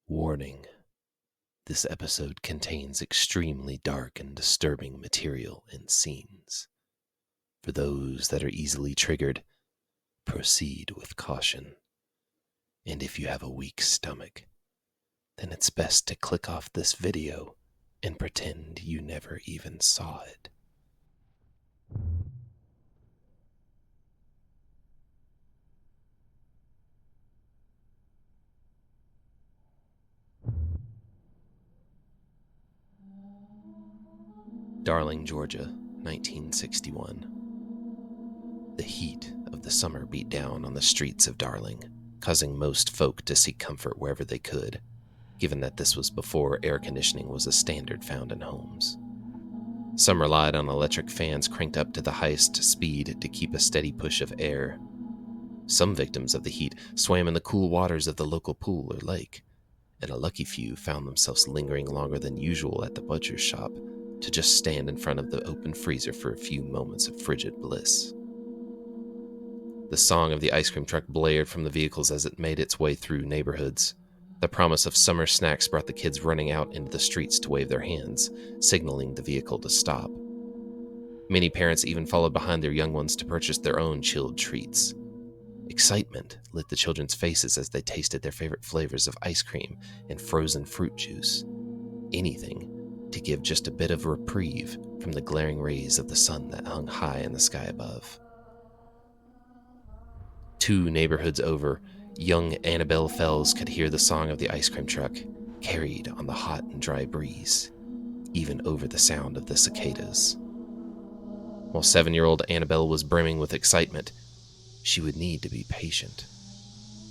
Warning: this episode contains extremely dark and disturbing material and scenes. For those that are easily triggered, proceed with caution. And if you have a weak stomach, then it's best to click off this video and pretend you never even saw it. Darling, Georgia, 1961. The heat of the summer beat down on the streets of Darling, causing most folk to seek comfort wherever they could, given that this was before air conditioning was a standard found in homes. Some relied on electric fans cranked up to the highest speed to keep a steady push of air. Some victims of the heat swam in the cool waters of the local pool or lake, and a lucky few found themselves lingering longer than usual at the butcher's shop to just stand in front of the open freezer for a few moments of frigid bliss. The song of the ice cream truck blared from the vehicles as it made its way through neighborhoods. The promise of summer snacks brought the kids running out into the streets to wave their hands, signaling the vehicle to stop. Many parents even followed behind their young ones to purchase their own chilled treats. Excitement lit the children's faces as they tasted their favorite flavors of ice cream and frozen fruit juice. Anything to give just a bit of reprieve from the glaring rays of the sun that hung high in the sky above. 2 neighborhoods over, young Annabelle Fells could hear the song of the ice cream truck, carried on the hot and dry breeze, even over the sound of the cicadas. While 7-year-old Annabelle was brimming with excitement, she would need to be patient.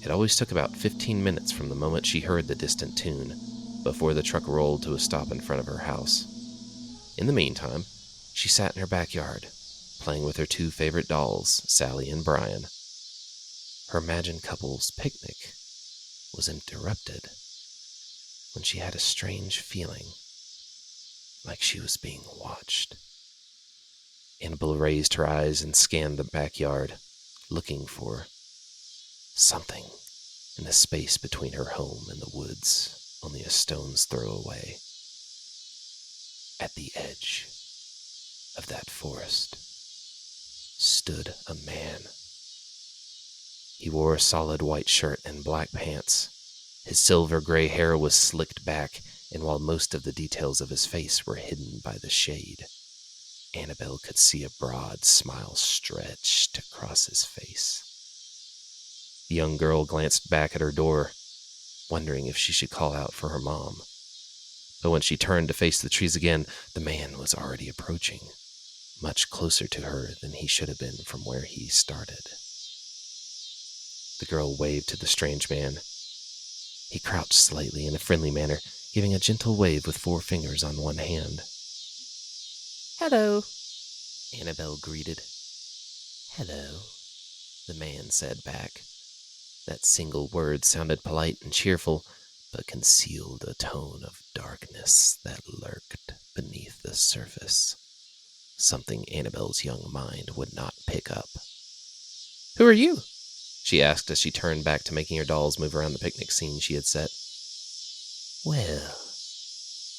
It always took about 15 minutes from the moment she heard the distant tune before the truck rolled to a stop in front of her house. In the meantime, she sat in her backyard, playing with her 2 favorite dolls, Sally and Brian. Her imagined couple's picnic was interrupted when she had a strange feeling, like she was being watched. Annabelle raised her eyes and scanned the backyard, looking for something in the space between her home and the woods, only a stone's throw away. At the edge of that forest stood a man. He wore a solid white shirt and black pants. His silver gray hair was slicked back, and while most of the details of his face were hidden by the shade, Annabelle could see a broad smile stretched across his face. The young girl glanced back at her door, wondering if she should call out for her mom. But when she turned to face the trees again, the man was already approaching, much closer to her than he should have been from where he started. The girl waved to the strange man. He crouched slightly in a friendly manner, giving a gentle wave with 4 fingers on one hand. "Hello," Annabelle greeted. "Hello," the man said back. That single word sounded polite and cheerful, but concealed a tone of darkness that lurked beneath the surface, something Annabelle's young mind would not pick up. "Who are you?" she asked as she turned back to making her dolls move around the picnic scene she had set. "Well,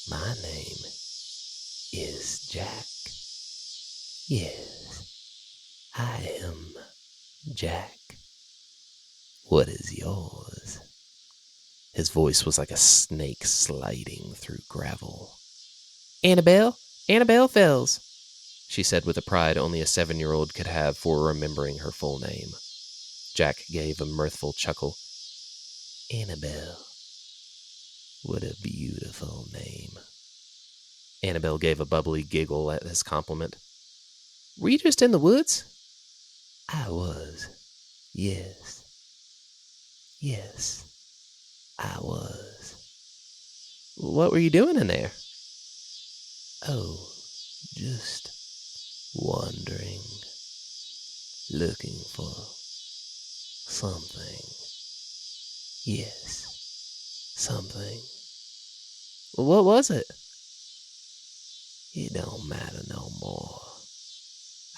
my name is Jack. Yes, I am Jack. What is yours?" His voice was like a snake sliding through gravel. Annabelle Fells," she said with a pride only a 7-year-old could have for remembering her full name. Jack gave a mirthful chuckle. "Annabelle, what a beautiful name." Annabelle gave a bubbly giggle at his compliment. "Were you just in the woods?" "I was. Yes, I was." "What were you doing in there?" "Oh, just wandering, looking for something. Yes, something." "What was it?" "It don't matter no more.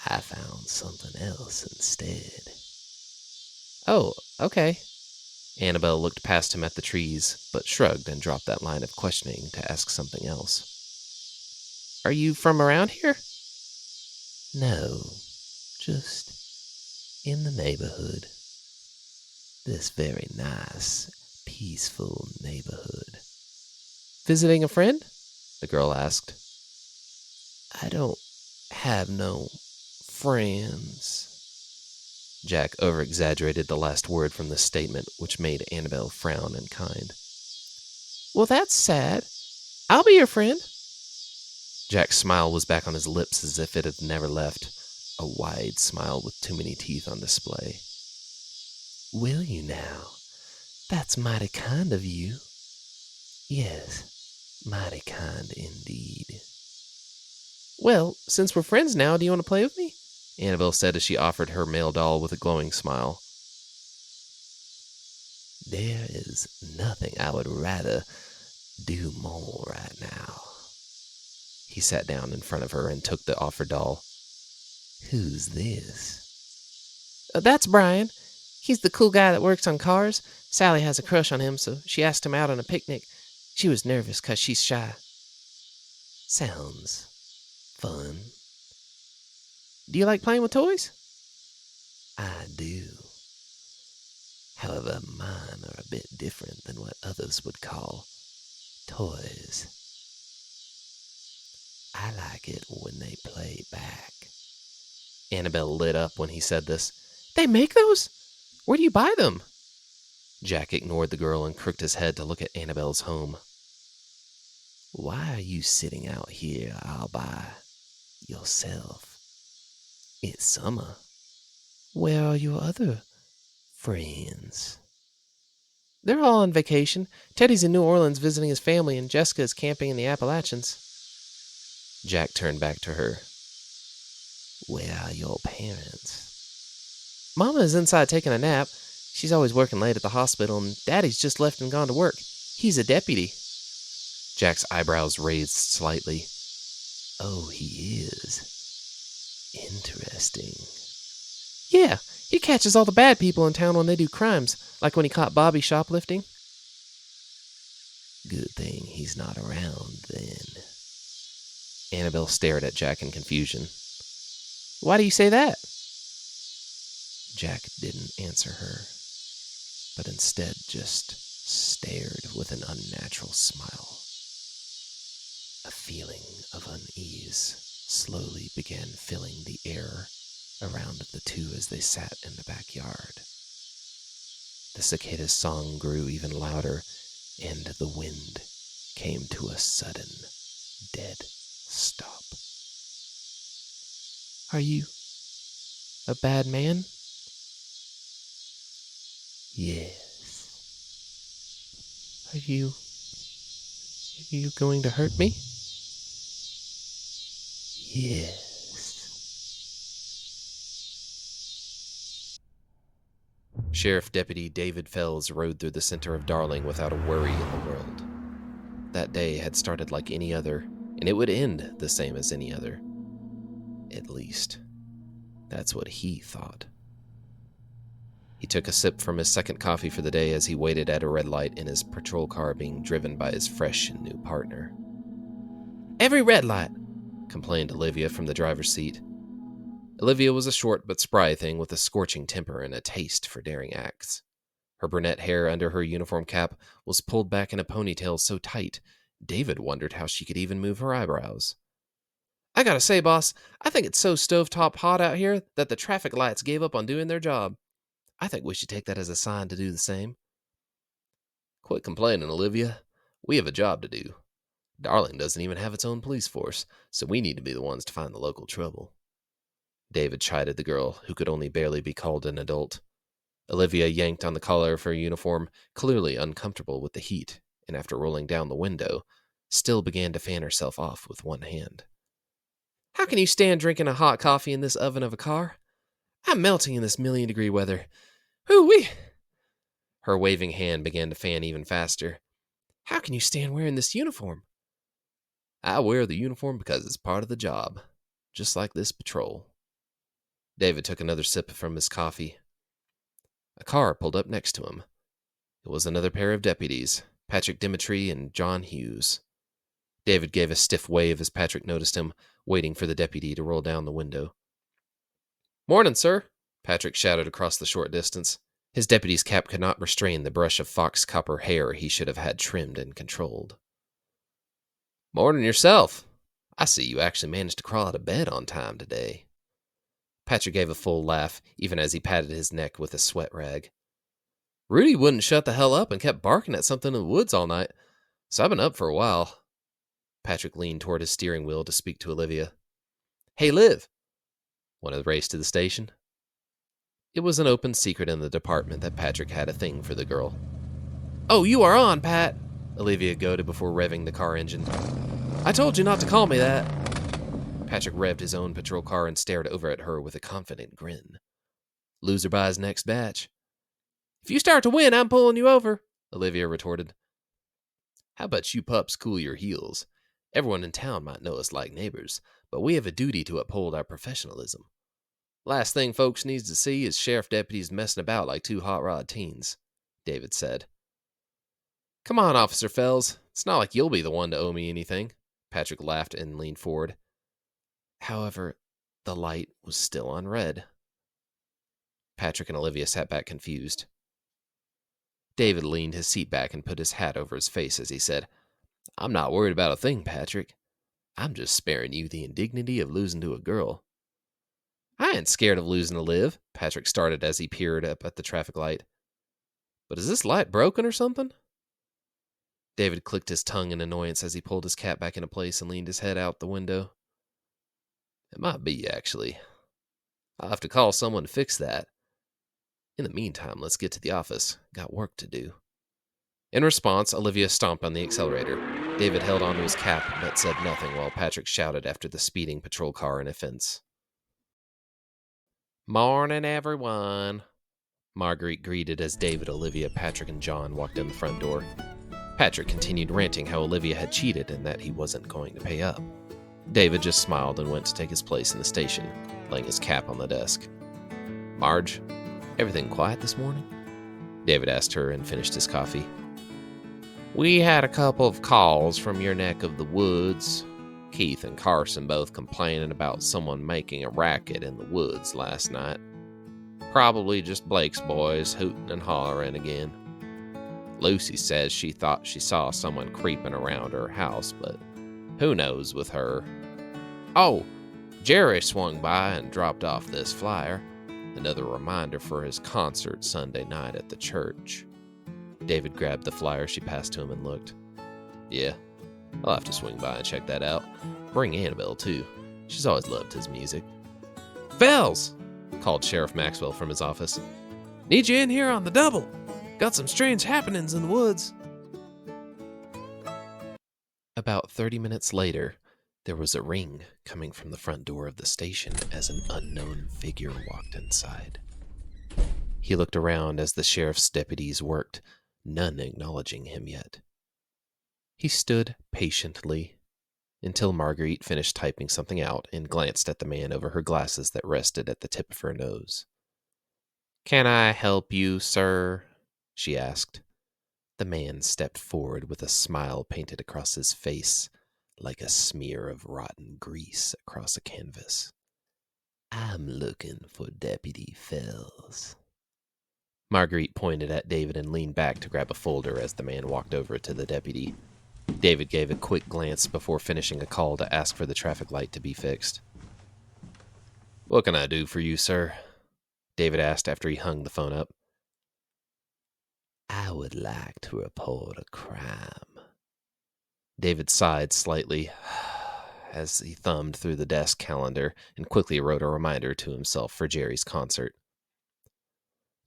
I found something else instead." "Oh, okay." Annabelle looked past him at the trees, but shrugged and dropped that line of questioning to ask something else. Are you from around here? No, just in the neighborhood. This very nice, peaceful neighborhood. Visiting a friend? The girl asked. I don't have no friends. Jack over-exaggerated the last word from this statement, which made Annabelle frown in kind. Well, that's sad. I'll be your friend. Jack's smile was back on his lips as if it had never left, a wide smile with too many teeth on display. Will you now? That's mighty kind of you. Yes, mighty kind indeed. Well, since we're friends now, do you want to play with me? Annabelle said as she offered her male doll with a glowing smile. There is nothing I would rather do more right now. He sat down in front of her and took the offered doll. Who's this? That's Brian. He's the cool guy that works on cars. Sally has a crush on him, so she asked him out on a picnic. She was nervous because she's shy. Sounds fun. Do you like playing with toys? I do. However, mine are a bit different than what others would call toys. I like it when they play back. Annabelle lit up when he said this. They make those? Where do you buy them? Jack ignored the girl and crooked his head to look at Annabelle's home. Why are you sitting out here all by yourself? It's summer. Where are your other friends? They're all on vacation. Teddy's in New Orleans visiting his family, and Jessica is camping in the Appalachians. Jack turned back to her. Where are your parents? Mama is inside taking a nap. She's always working late at the hospital, and Daddy's just left and gone to work. He's a deputy. Jack's eyebrows raised slightly. Oh, he is. Interesting. Yeah, he catches all the bad people in town when they do crimes, like when he caught Bobby shoplifting. Good thing he's not around then. Annabelle stared at Jack in confusion. Why do you say that? Jack didn't answer her, but instead just stared with an unnatural smile. A feeling of unease slowly began filling the air around the two as they sat in the backyard. The cicada's song grew even louder, and the wind came to a sudden, dead stop. Are you a bad man? Yes. Are you going to hurt me? Yes. Sheriff Deputy David Fells rode through the center of Darling without a worry in the world. That day had started like any other, and it would end the same as any other. At least, that's what he thought. He took a sip from his second coffee for the day as he waited at a red light in his patrol car being driven by his fresh and new partner. Every red light, complained Olivia from the driver's seat. Olivia was a short but spry thing with a scorching temper and a taste for daring acts. Her brunette hair under her uniform cap was pulled back in a ponytail so tight, David wondered how she could even move her eyebrows. I gotta say, boss, I think it's so stovetop hot out here that the traffic lights gave up on doing their job. I think we should take that as a sign to do the same. Quit complaining, Olivia. We have a job to do. Darling doesn't even have its own police force, so we need to be the ones to find the local trouble. David chided the girl, who could only barely be called an adult. Olivia yanked on the collar of her uniform, clearly uncomfortable with the heat, and after rolling down the window, still began to fan herself off with one hand. How can you stand drinking a hot coffee in this oven of a car? I'm melting in this 1,000,000-degree weather. Hoo-wee! Her waving hand began to fan even faster. How can you stand wearing this uniform? I wear the uniform because it's part of the job, just like this patrol. David took another sip from his coffee. A car pulled up next to him. It was another pair of deputies, Patrick Dimitri and John Hughes. David gave a stiff wave as Patrick noticed him, waiting for the deputy to roll down the window. "Morning, sir," Patrick shouted across the short distance. His deputy's cap could not restrain the brush of fox copper hair he should have had trimmed and controlled. "Morning yourself. I see you actually managed to crawl out of bed on time today." Patrick gave a full laugh, even as he patted his neck with a sweat rag. "Rudy wouldn't shut the hell up and kept barking at something in the woods all night, so I've been up for a while." Patrick leaned toward his steering wheel to speak to Olivia. "Hey, Liv. Want to race to the station?" It was an open secret in the department that Patrick had a thing for the girl. "Oh, you are on, Pat," Olivia goaded before revving the car engine. "I told you not to call me that." Patrick revved his own patrol car and stared over at her with a confident grin. "Loser buys next batch." "If you start to win, I'm pulling you over," Olivia retorted. "How about you pups cool your heels? Everyone in town might know us like neighbors, but we have a duty to uphold our professionalism. Last thing folks needs to see is sheriff deputies messing about like two hot rod teens," David said. "Come on, Officer Fells. It's not like you'll be the one to owe me anything." Patrick laughed and leaned forward. However, the light was still on red. Patrick and Olivia sat back confused. David leaned his seat back and put his hat over his face as he said, "I'm not worried about a thing, Patrick. I'm just sparing you the indignity of losing to a girl." "I ain't scared of losing to Liv," Patrick started as he peered up at the traffic light. "But is this light broken or something?" David clicked his tongue in annoyance as he pulled his cap back into place and leaned his head out the window. "It might be, actually. I'll have to call someone to fix that. In the meantime, let's get to the office. Got work to do." In response, Olivia stomped on the accelerator. David held onto his cap but said nothing while Patrick shouted after the speeding patrol car in a fence. "Morning, everyone," Marguerite greeted as David, Olivia, Patrick, and John walked in the front door. Patrick continued ranting how Olivia had cheated and that he wasn't going to pay up. David just smiled and went to take his place in the station, laying his cap on the desk. "Marge, everything quiet this morning?" David asked her and finished his coffee. "We had a couple of calls from your neck of the woods. Keith and Carson both complaining about someone making a racket in the woods last night. Probably just Blake's boys hooting and hollering again. Lucy says she thought she saw someone creeping around her house, but who knows with her. Oh, Jerry swung by and dropped off this flyer. Another reminder for his concert Sunday night at the church." David grabbed the flyer she passed to him and looked. "Yeah, I'll have to swing by and check that out. Bring Annabelle, too. She's always loved his music." "Fells!" called Sheriff Maxwell from his office. "Need you in here on the double. Got some strange happenings in the woods." About 30 minutes later, there was a ring coming from the front door of the station as an unknown figure walked inside. He looked around as the sheriff's deputies worked, none acknowledging him yet. He stood patiently until Marguerite finished typing something out and glanced at the man over her glasses that rested at the tip of her nose. "Can I help you, sir?" she asked. The man stepped forward with a smile painted across his face like a smear of rotten grease across a canvas. "I'm looking for Deputy Fells." Marguerite pointed at David and leaned back to grab a folder as the man walked over to the deputy. David gave a quick glance before finishing a call to ask for the traffic light to be fixed. "What can I do for you, sir?" David asked after he hung the phone up. "I would like to report a crime." David sighed slightly as he thumbed through the desk calendar and quickly wrote a reminder to himself for Jerry's concert.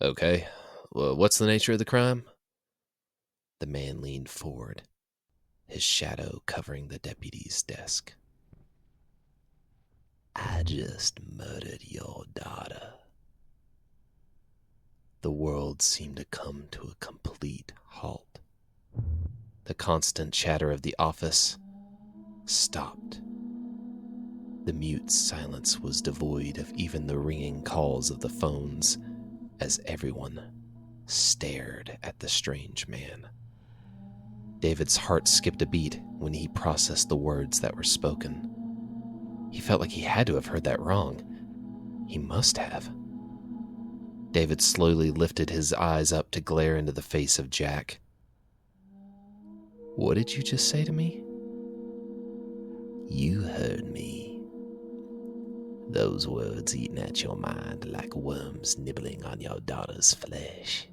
"Okay, well, what's the nature of the crime?" The man leaned forward, his shadow covering the deputy's desk. "I just murdered your daughter." The world seemed to come to a complete halt. The constant chatter of the office stopped. The mute silence was devoid of even the ringing calls of the phones as everyone stared at the strange man. David's heart skipped a beat when he processed the words that were spoken. He felt like he had to have heard that wrong. He must have. David slowly lifted his eyes up to glare into the face of Jack. "What did you just say to me?" "You heard me. Those words eating at your mind like worms nibbling on your daughter's flesh.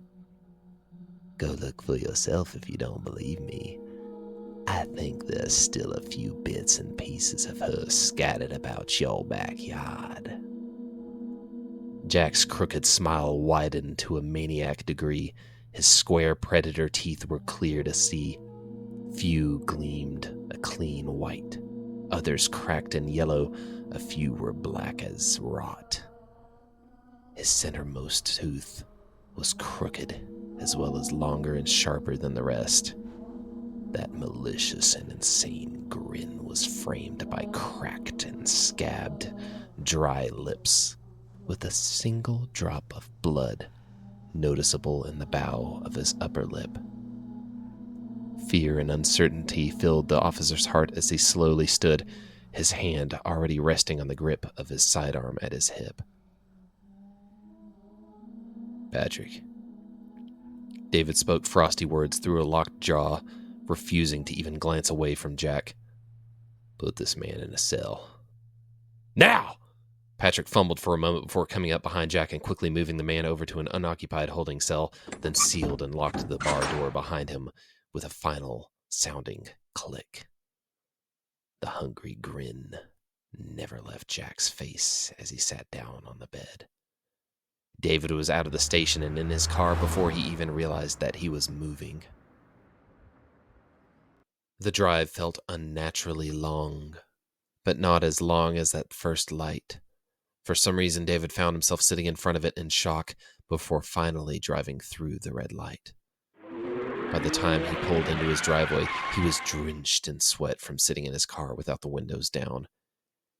Go look for yourself if you don't believe me. I think there's still a few bits and pieces of her scattered about your backyard." Jack's crooked smile widened to a maniac degree. His square predator teeth were clear to see. Few gleamed a clean white. Others cracked and yellow. A few were black as rot. His centermost tooth was crooked, as well as longer and sharper than the rest. That malicious and insane grin was framed by cracked and scabbed, dry lips, with a single drop of blood noticeable in the bow of his upper lip. Fear and uncertainty filled the officer's heart as he slowly stood, his hand already resting on the grip of his sidearm at his hip. "Patrick." David spoke frosty words through a locked jaw, refusing to even glance away from Jack. "Put this man in a cell. Now!" Patrick fumbled for a moment before coming up behind Jack and quickly moving the man over to an unoccupied holding cell, then sealed and locked the bar door behind him with a final sounding click. The hungry grin never left Jack's face as he sat down on the bed. David was out of the station and in his car before he even realized that he was moving. The drive felt unnaturally long, but not as long as that first light. For some reason, David found himself sitting in front of it in shock before finally driving through the red light. By the time he pulled into his driveway, he was drenched in sweat from sitting in his car without the windows down.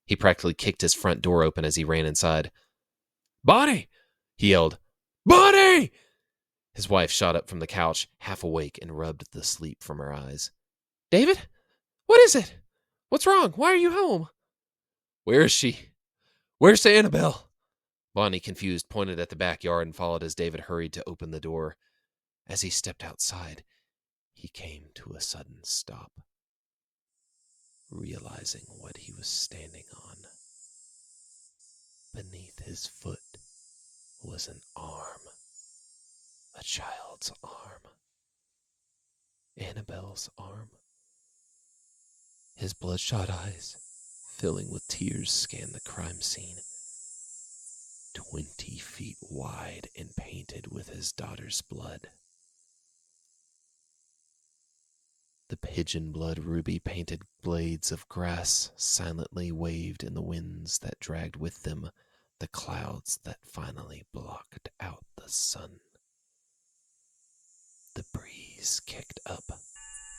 He practically kicked his front door open as he ran inside. "Bonnie!" he yelled. "Bonnie!" His wife shot up from the couch, half awake, and rubbed the sleep from her eyes. "David? What is it? What's wrong? Why are you home?" "Where is she? Where's Annabelle?" Bonnie, confused, pointed at the backyard and followed as David hurried to open the door. As he stepped outside, he came to a sudden stop, realizing what he was standing on. Beneath his foot was an arm, a child's arm, Annabelle's arm. His bloodshot eyes, filling with tears, scanned the crime scene. 20 feet wide and painted with his daughter's blood. The pigeon blood ruby-painted blades of grass silently waved in the winds that dragged with them the clouds that finally blocked out the sun. The breeze kicked up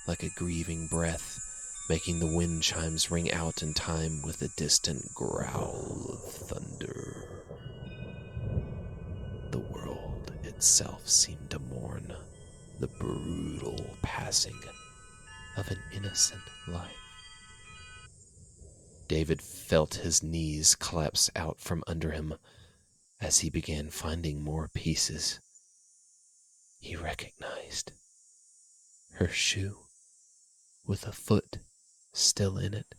like a grieving breath, making the wind chimes ring out in time with a distant growl of thunder. The world itself seemed to mourn the brutal passing of an innocent life. David felt his knees collapse out from under him as he began finding more pieces. He recognized her shoe with a foot still in it,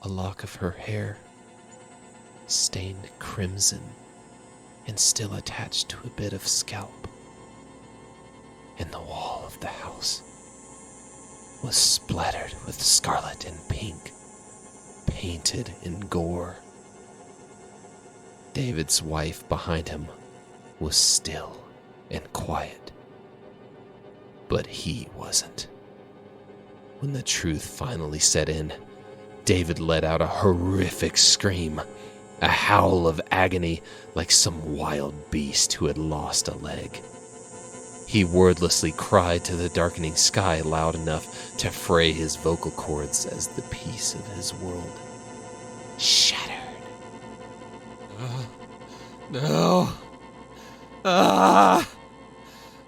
a lock of her hair stained crimson and still attached to a bit of scalp, and the wall of the house was splattered with scarlet and pink, painted in gore. David's wife behind him was still and quiet, but he wasn't. When the truth finally set in, David let out a horrific scream, a howl of agony like some wild beast who had lost a leg. He wordlessly cried to the darkening sky loud enough to fray his vocal cords as the peace of his world shattered. No.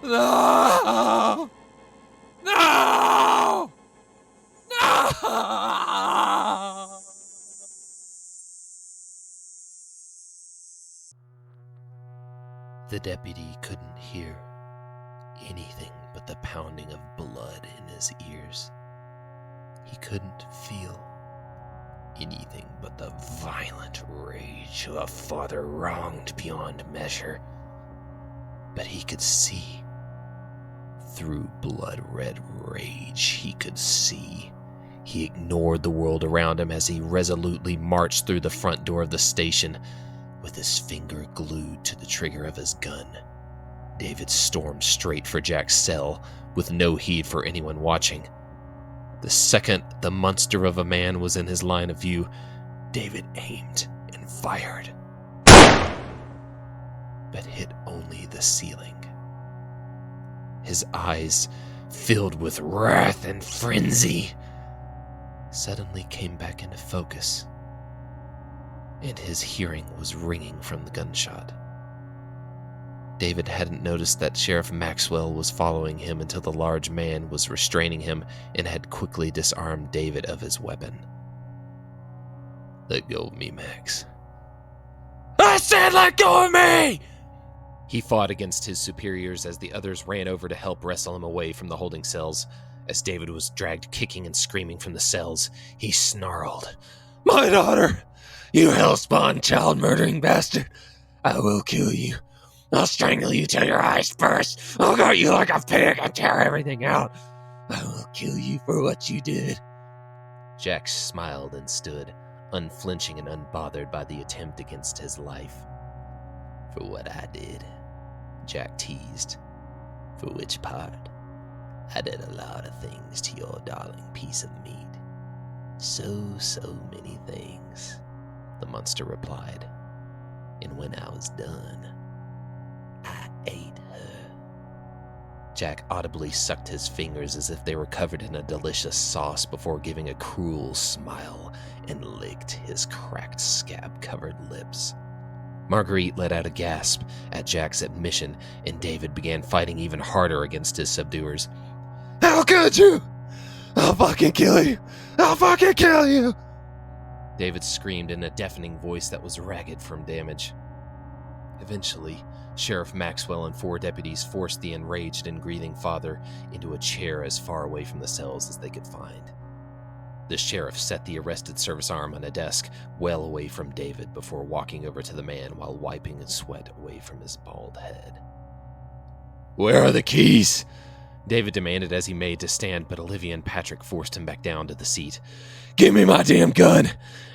No! No! No! The deputy couldn't hear anything but the pounding of blood in his ears. He couldn't feel anything but the violent rage of a father wronged beyond measure. But he could see. Through blood-red rage, he could see. He ignored the world around him as he resolutely marched through the front door of the station, with his finger glued to the trigger of his gun. David stormed straight for Jack's cell, with no heed for anyone watching. The second the monster of a man was in his line of view, David aimed and fired, but hit only the ceiling. His eyes, filled with wrath and frenzy, suddenly came back into focus, and his hearing was ringing from the gunshot. David hadn't noticed that Sheriff Maxwell was following him until the large man was restraining him and had quickly disarmed David of his weapon. "Let go of me, Max." "I said let go of me!" He fought against his superiors as the others ran over to help wrestle him away from the holding cells. As David was dragged kicking and screaming from the cells, he snarled, "My daughter! You hellspawn child-murdering bastard! I will kill you. I'll strangle you till your eyes burst. I'll gut you like a pig and tear everything out. I will kill you for what you did." Jack smiled and stood, unflinching and unbothered by the attempt against his life. "For what I did," Jack teased. "For which part? I did a lot of things to your darling piece of meat. So many things," the monster replied. "And when I was done, I ate her." Jack audibly sucked his fingers as if they were covered in a delicious sauce before giving a cruel smile and licked his cracked scab-covered lips. Marguerite let out a gasp at Jack's admission, and David began fighting even harder against his subduers. "How could you? I'll fucking kill you! I'll fucking kill you!" David screamed in a deafening voice that was ragged from damage. Eventually, Sheriff Maxwell and 4 deputies forced the enraged and grieving father into a chair as far away from the cells as they could find. The sheriff set the arrested service arm on a desk well away from David before walking over to the man while wiping sweat away from his bald head. "Where are the keys?" David demanded as he made to stand, but Olivia and Patrick forced him back down to the seat. "Give me my damn gun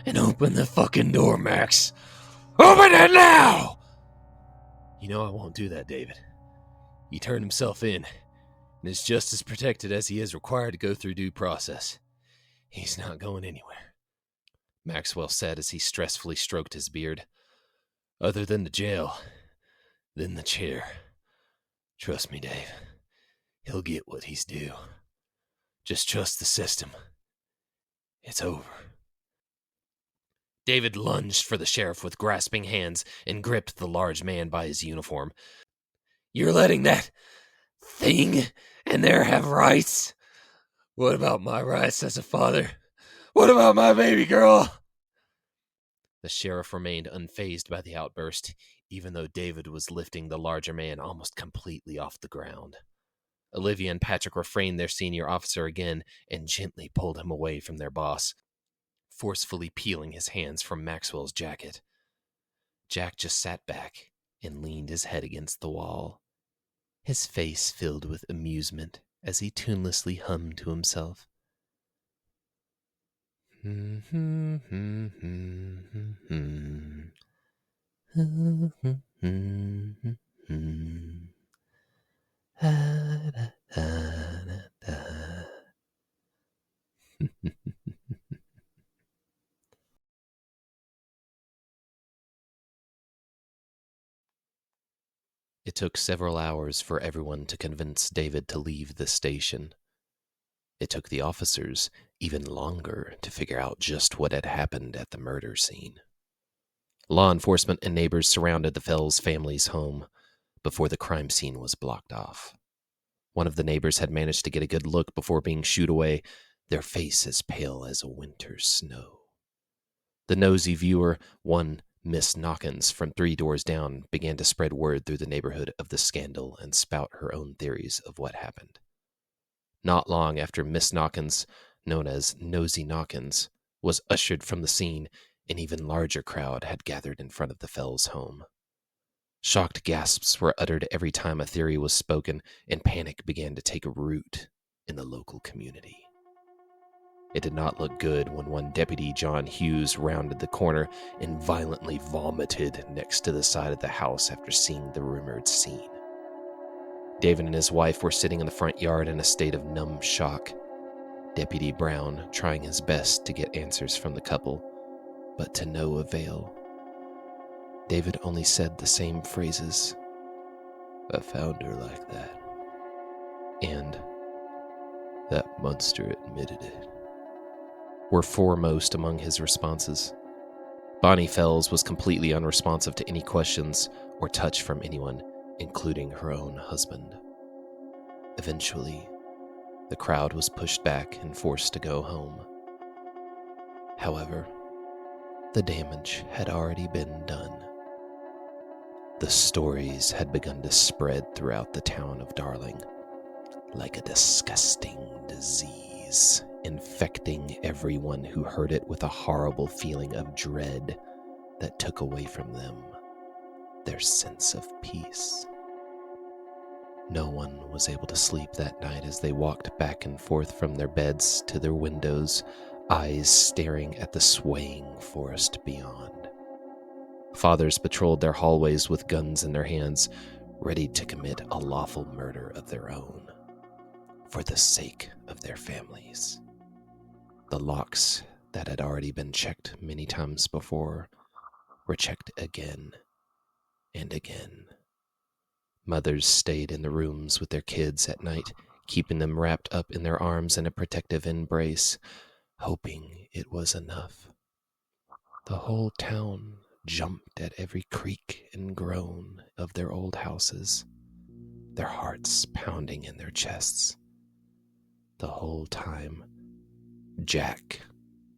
and open the fucking door, Max. Open it now!" "You know I won't do that, David. He turned himself in and is just as protected as he is required to go through due process. He's not going anywhere," Maxwell said as he stressfully stroked his beard. "Other than the jail, then the chair. Trust me, Dave. He'll get what he's due. Just trust the system. It's over." David lunged for the sheriff with grasping hands and gripped the large man by his uniform. "You're letting that thing in there have rights? What about my rights as a father? What about my baby girl?" The sheriff remained unfazed by the outburst, even though David was lifting the larger man almost completely off the ground. Olivia and Patrick refrained their senior officer again and gently pulled him away from their boss, forcefully peeling his hands from Maxwell's jacket. Jack just sat back and leaned his head against the wall, his face filled with amusement as he tunelessly hummed to himself. It took several hours for everyone to convince David to leave the station. It took the officers even longer to figure out just what had happened at the murder scene. Law enforcement and neighbors surrounded the Fells family's home before the crime scene was blocked off. One of the neighbors had managed to get a good look before being shooed away, their face as pale as a winter's snow. The nosy viewer, one Miss Knockins from 3 doors down, began to spread word through the neighborhood of the scandal and spout her own theories of what happened. Not long after Miss Knockins, known as Nosy Knockins, was ushered from the scene, an even larger crowd had gathered in front of the Fells' home. Shocked gasps were uttered every time a theory was spoken, and panic began to take root in the local community. It did not look good when one Deputy John Hughes rounded the corner and violently vomited next to the side of the house after seeing the rumored scene. David and his wife were sitting in the front yard in a state of numb shock. Deputy Brown trying his best to get answers from the couple, but to no avail. David only said the same phrases. "I found her like that," and "that monster admitted it," were foremost among his responses. Bonnie Fells was completely unresponsive to any questions or touch from anyone, including her own husband. Eventually, the crowd was pushed back and forced to go home. However, the damage had already been done. The stories had begun to spread throughout the town of Darling, like a disgusting disease, infecting everyone who heard it with a horrible feeling of dread that took away from them their sense of peace. No one was able to sleep that night as they walked back and forth from their beds to their windows, eyes staring at the swaying forest beyond. Fathers patrolled their hallways with guns in their hands, ready to commit a lawful murder of their own, for the sake of their families. The locks that had already been checked many times before were checked again and again. Mothers stayed in the rooms with their kids at night, keeping them wrapped up in their arms in a protective embrace, hoping it was enough. The whole town jumped at every creak and groan of their old houses, their hearts pounding in their chests. The whole time, Jack,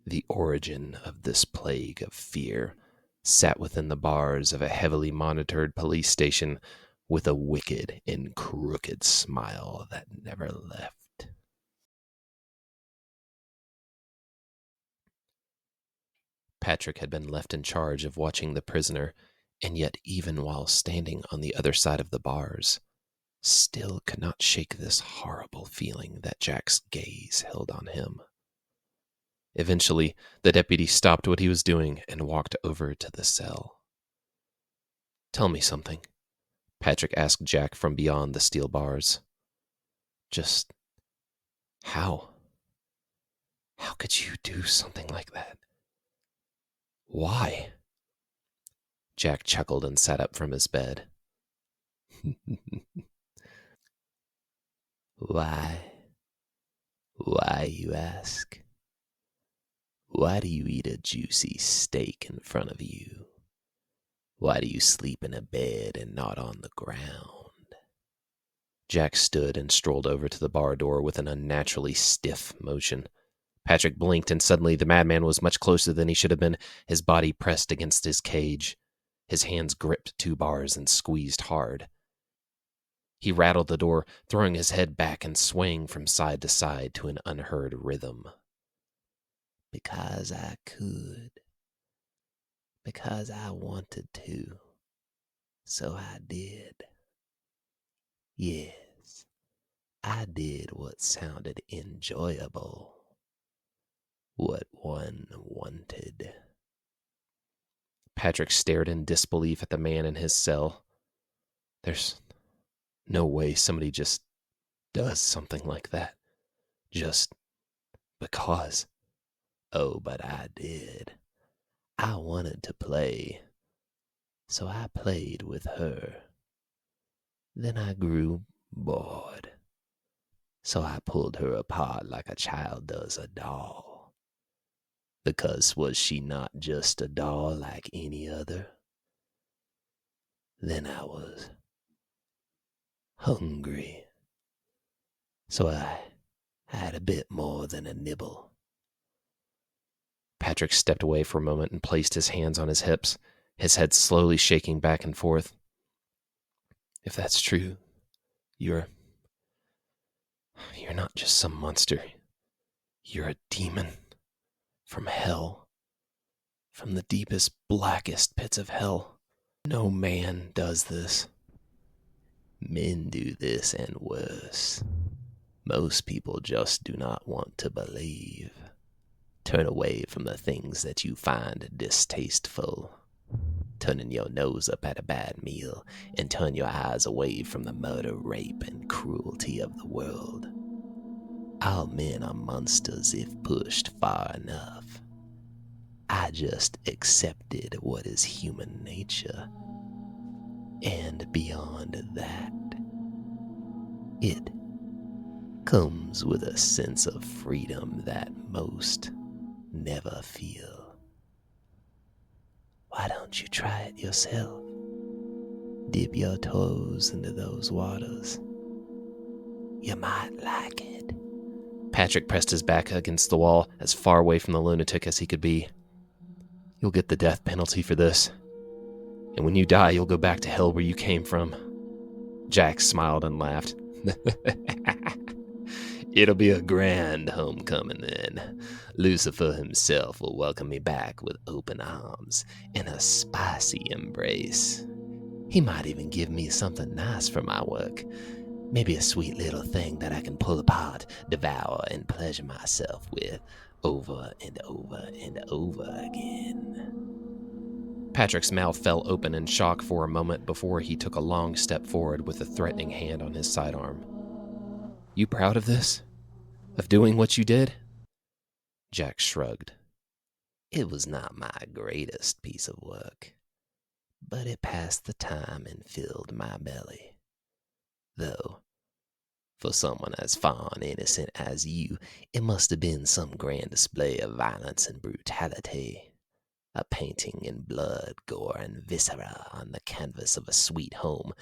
the origin of this plague of fear, sat within the bars of a heavily monitored police station with a wicked and crooked smile that never left. Patrick had been left in charge of watching the prisoner, and yet even while standing on the other side of the bars, still could not shake this horrible feeling that Jack's gaze held on him. Eventually, the deputy stopped what he was doing and walked over to the cell. "Tell me something," Patrick asked Jack from beyond the steel bars. "Just how? How could you do something like that? Why?" Jack chuckled and sat up from his bed. Why? Why, you ask? Why do you eat a juicy steak in front of you? Why do you sleep in a bed and not on the ground? Jack stood and strolled over to the bar door with an unnaturally stiff motion. Patrick blinked, and suddenly the madman was much closer than he should have been, his body pressed against his cage. His hands gripped 2 bars and squeezed hard. He rattled the door, throwing his head back and swaying from side to side to an unheard rhythm. Because I could. Because I wanted to. So I did. Yes, I did what sounded enjoyable. What one wanted. Patrick stared in disbelief at the man in his cell. There's no way somebody just does something like that. Just because. Oh, but I did. I wanted to play. So I played with her. Then I grew bored. So I pulled her apart like a child does a doll. Because was she not just a doll like any other? Then I was hungry. So I had a bit more than a nibble. Patrick stepped away for a moment and placed his hands on his hips, his head slowly shaking back and forth. If that's true, you're not just some monster. You're a demon from hell, from the deepest, blackest pits of hell. No man does this. Men do this and worse. Most people just do not want to believe. Turn away from the things that you find distasteful. Turning your nose up at a bad meal and turn your eyes away from the murder, rape, and cruelty of the world. All men are monsters if pushed far enough. I just accepted what is human nature. And beyond that, it comes with a sense of freedom that most never feel. Why don't you try it yourself? Dip your toes into those waters. You might like it. Patrick pressed his back against the wall, as far away from the lunatic as he could be. You'll get the death penalty for this. And when you die, you'll go back to hell where you came from. Jack smiled and laughed. It'll be a grand homecoming then. Lucifer himself will welcome me back with open arms and a spicy embrace. He might even give me something nice for my work. Maybe a sweet little thing that I can pull apart, devour, and pleasure myself with over and over and over again. Patrick's mouth fell open in shock for a moment before he took a long step forward with a threatening hand on his sidearm. You proud of this? Of doing what you did? Jack shrugged. It was not my greatest piece of work, but it passed the time and filled my belly. Though, for someone as far and innocent as you, it must have been some grand display of violence and brutality. A painting in blood, gore, and viscera on the canvas of a sweet home,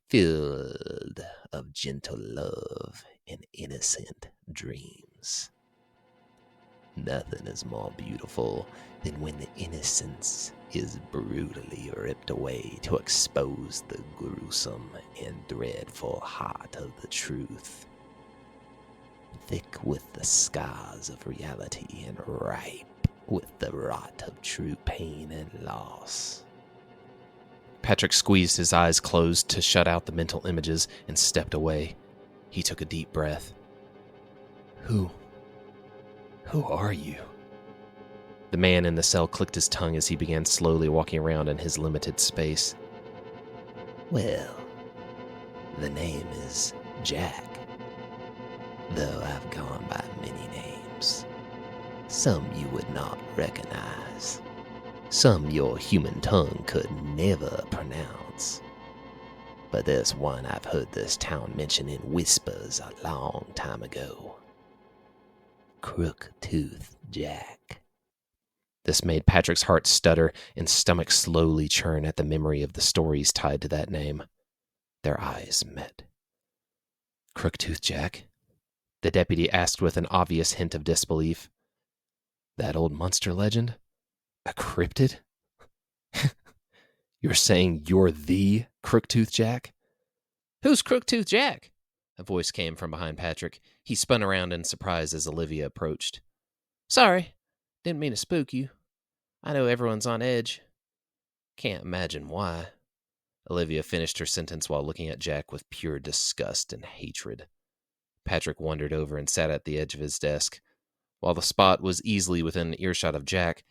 filled of gentle love and innocent dreams. Nothing is more beautiful than when the innocence is brutally ripped away to expose the gruesome and dreadful heart of the truth. Thick with the scars of reality and ripe with the rot of true pain and loss. Patrick squeezed his eyes closed to shut out the mental images and stepped away. He took a deep breath. Who are you? The man in the cell clicked his tongue as he began slowly walking around in his limited space. Well, the name is Jack, though I've gone by many names. Some you would not recognize. Some your human tongue could never pronounce. But there's one I've heard this town mention in whispers a long time ago. Crook-Tooth Jack. This made Patrick's heart stutter and stomach slowly churn at the memory of the stories tied to that name. Their eyes met. Crook-Tooth Jack? The deputy asked with an obvious hint of disbelief. That old monster legend? A cryptid? You're saying you're the Crook-Tooth Jack? Who's Crook-Tooth Jack? A voice came from behind Patrick. He spun around in surprise as Olivia approached. Sorry, didn't mean to spook you. I know everyone's on edge. Can't imagine why. Olivia finished her sentence while looking at Jack with pure disgust and hatred. Patrick wandered over and sat at the edge of his desk. While the spot was easily within earshot of Jack,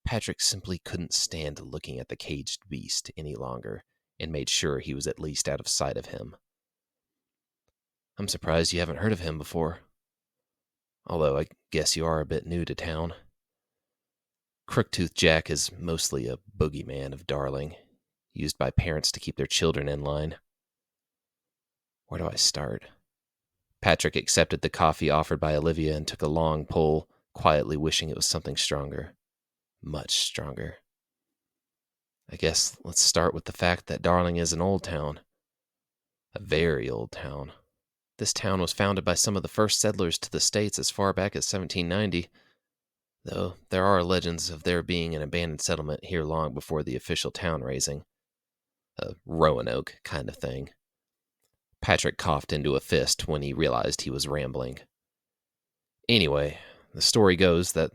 Patrick simply couldn't stand looking at the caged beast any longer and made sure he was at least out of sight of him. I'm surprised you haven't heard of him before. Although I guess you are a bit new to town. Crook-Tooth Jack is mostly a boogeyman of Darling, used by parents to keep their children in line. Where do I start? Patrick accepted the coffee offered by Olivia and took a long pull, quietly wishing it was something stronger. Much stronger. I guess let's start with the fact that Darling is an old town. A very old town. This town was founded by some of the first settlers to the States as far back as 1790, though there are legends of there being an abandoned settlement here long before the official town raising. A Roanoke kind of thing. Patrick coughed into a fist when he realized he was rambling. Anyway, the story goes that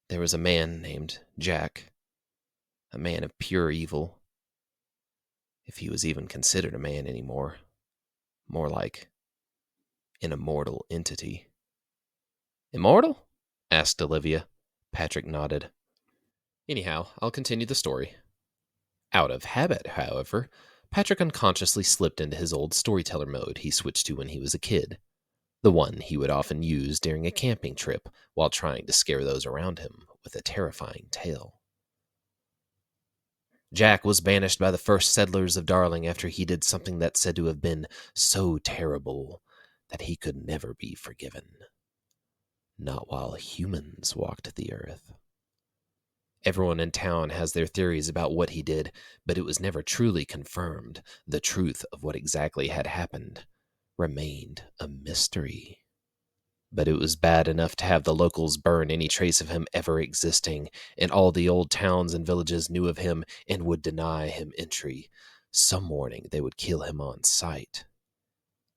there was a man named Jack, a man of pure evil, if he was even considered a man anymore. More like an immortal entity. Immortal? Asked Olivia. Patrick nodded. Anyhow, I'll continue the story. Out of habit, however, Patrick unconsciously slipped into his old storyteller mode he switched to when he was a kid, the one he would often use during a camping trip while trying to scare those around him with a terrifying tale. Jack was banished by the first settlers of Darling after he did something that's said to have been so terrible that he could never be forgiven. Not while humans walked the earth. Everyone in town has their theories about what he did, but it was never truly confirmed. The truth of what exactly had happened remained a mystery. But it was bad enough to have the locals burn any trace of him ever existing, and all the old towns and villages knew of him and would deny him entry. Some morning they would kill him on sight.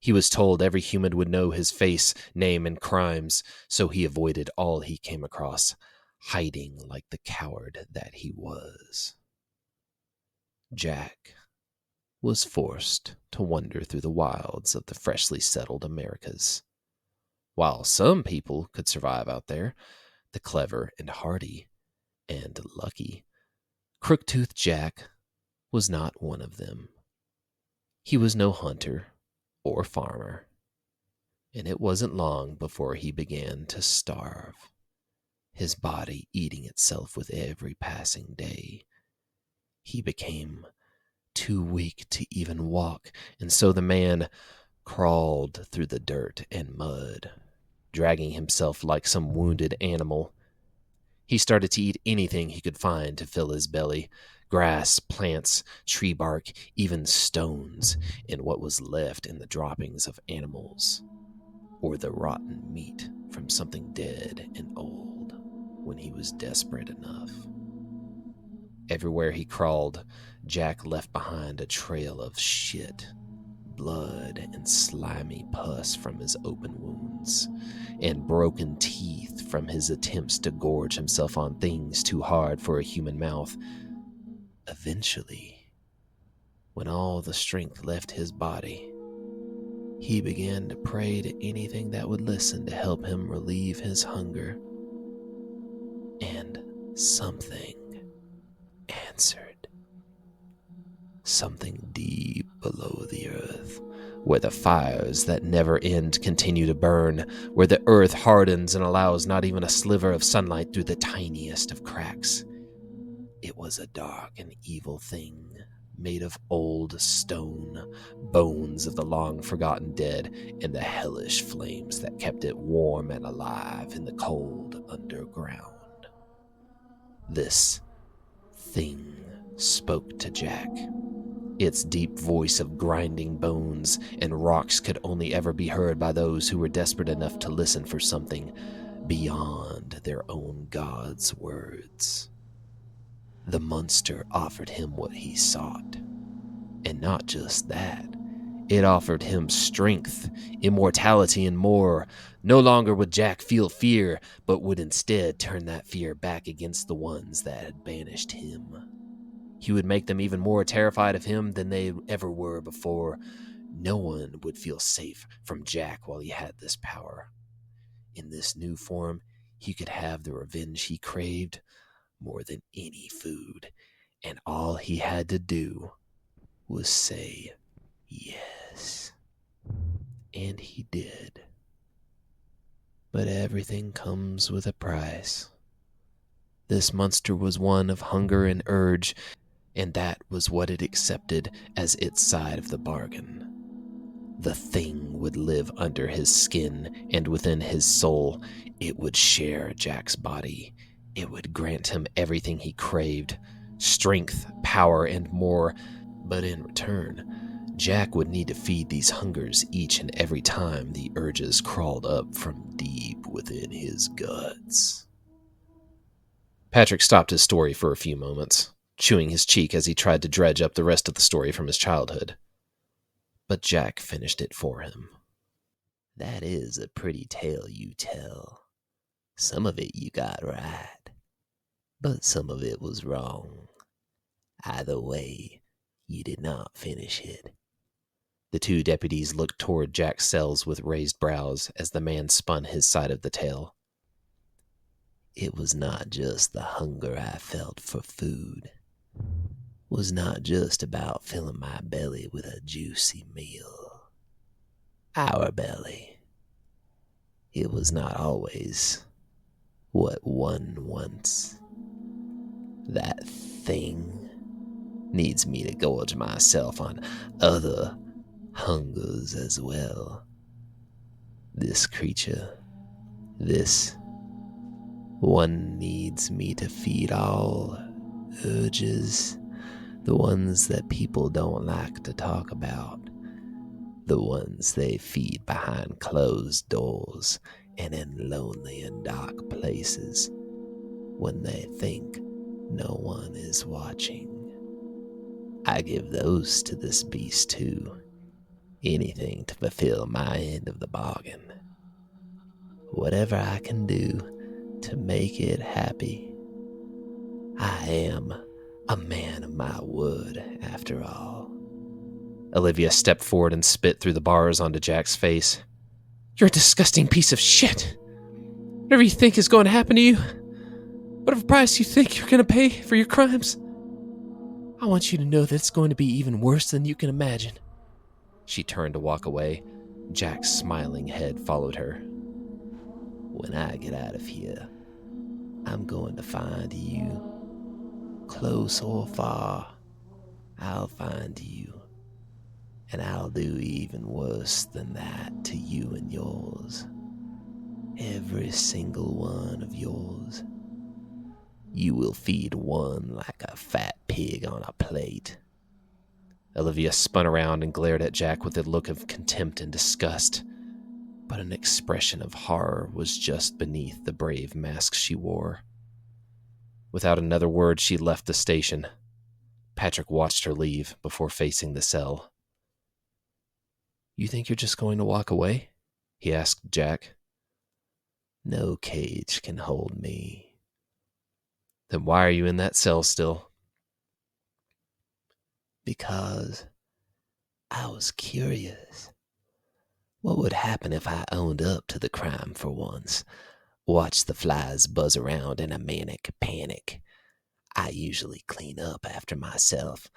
He was told every human would know his face, name, and crimes, so he avoided all he came across, hiding like the coward that he was. Jack was forced to wander through the wilds of the freshly settled Americas. While some people could survive out there, the clever and hardy and lucky, Crook-Tooth Jack was not one of them. He was no hunter or farmer, and it wasn't long before he began to starve, his body eating itself with every passing day. He became too weak to even walk, and so the man crawled through the dirt and mud, dragging himself like some wounded animal. He started to eat anything he could find to fill his belly: grass, plants, tree bark, even stones, and what was left in the droppings of animals, or the rotten meat from something dead and old when he was desperate enough. Everywhere he crawled, Jack left behind a trail of shit, blood, and slimy pus from his open wounds, and broken teeth from his attempts to gorge himself on things too hard for a human mouth. Eventually, when all the strength left his body, he began to pray to anything that would listen to help him relieve his hunger. And something answered. Something deep below the earth, where the fires that never end continue to burn, where the earth hardens and allows not even a sliver of sunlight through the tiniest of cracks. It was a dark and evil thing, made of old stone, bones of the long-forgotten dead, and the hellish flames that kept it warm and alive in the cold underground. This thing spoke to Jack. Its deep voice of grinding bones and rocks could only ever be heard by those who were desperate enough to listen for something beyond their own God's words. The monster offered him what he sought. And not just that. It offered him strength, immortality, and more. No longer would Jack feel fear, but would instead turn that fear back against the ones that had banished him. He would make them even more terrified of him than they ever were before. No one would feel safe from Jack while he had this power. In this new form, he could have the revenge he craved more than any food, and all he had to do was say yes. And he did. But everything comes with a price. This monster was one of hunger and urge, and that was what it accepted as its side of the bargain. The thing would live under his skin and within his soul. It would share Jack's body. It would grant him everything he craved: strength, power, and more. But in return, Jack would need to feed these hungers each and every time the urges crawled up from deep within his guts. Patrick stopped his story for a few moments, chewing his cheek as he tried to dredge up the rest of the story from his childhood. But Jack finished it for him. That is a pretty tale you tell. Some of it you got right, but some of it was wrong. Either way, you did not finish it. The two deputies looked toward Jack's cells with raised brows as the man spun his side of the tale. It was not just the hunger I felt for food. It was not just about filling my belly with a juicy meal. Our belly. It was not always what one wants. That thing needs me to gorge myself on other hungers as well. This creature, this one needs me to feed all urges, the ones that people don't like to talk about, the ones they feed behind closed doors and in lonely and dark places when they think no one is watching. I give those to this beast too. Anything to fulfill my end of the bargain. Whatever I can do to make it happy. I am a man of my word, after all. Olivia stepped forward and spit through the bars onto Jack's face. You're a disgusting piece of shit. Whatever you think is going to happen to you, whatever price you think you're going to pay for your crimes, I want you to know that it's going to be even worse than you can imagine. She turned to walk away. Jack's smiling head followed her. When I get out of here, I'm going to find you. Close or far, I'll find you. And I'll do even worse than that to you and yours. Every single one of yours. You will feed one like a fat pig on a plate. Olivia spun around and glared at Jack with a look of contempt and disgust, but an expression of horror was just beneath the brave mask she wore. Without another word, she left the station. Patrick watched her leave before facing the cell. You think you're just going to walk away? He asked Jack. No cage can hold me. Then why are you in that cell still? Because I was curious. What would happen if I owned up to the crime for once? Watched the flies buzz around in a manic panic. I usually clean up after myself,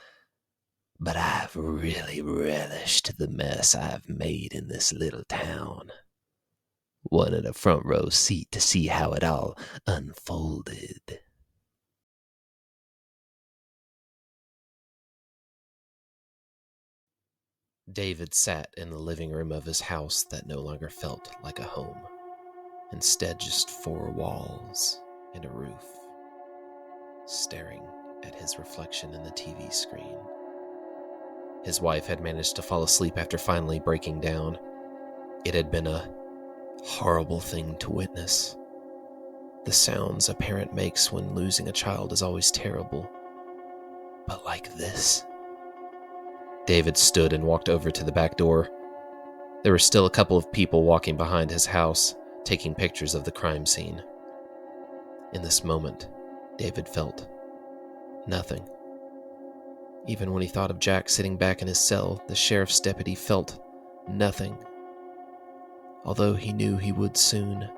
but I've really relished the mess I've made in this little town. Wanted a front row seat to see how it all unfolded. David sat in the living room of his house that no longer felt like a home. Instead, just four walls and a roof, staring at his reflection in the TV screen. His wife had managed to fall asleep after finally breaking down. It had been a horrible thing to witness. The sounds a parent makes when losing a child is always terrible. But like this. David stood and walked over to the back door. There were still a couple of people walking behind his house, taking pictures of the crime scene. In this moment, David felt nothing. Even when he thought of Jack sitting back in his cell, the sheriff's deputy felt nothing. Although he knew he would soon,